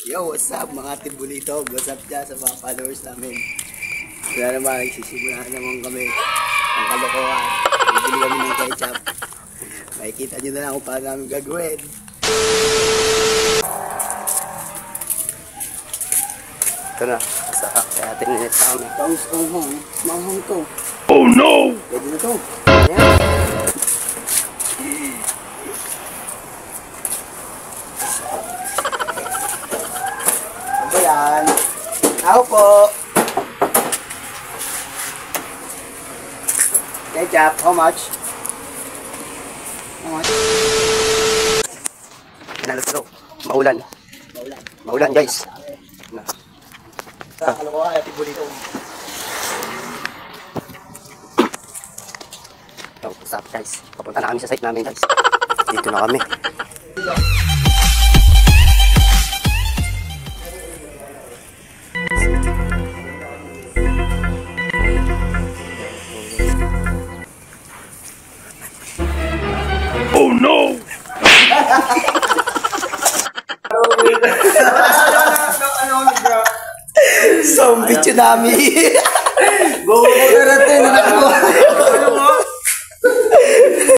Yo, what's up mga Tibulito? What's up dyan sa mga followers namin? Wala naman, nagsisimula naman kami ang kalokohan. Bibili kami ng ketchup. Makikita nyo na lang kung paano namin gagawin. Ito na, sa atin na ito kami. Paus kong hong, manghong to. Oh no! Pwede na to. Ayan. Yan. Ako po. Ketchup, how much? How much? Let's go. Maulan. Maulan guys. Kalokohan, Tibulito. What's up guys? Papunta na kami sa site namin guys. Dito na kami. Oh no! Zombie tsunami! Go!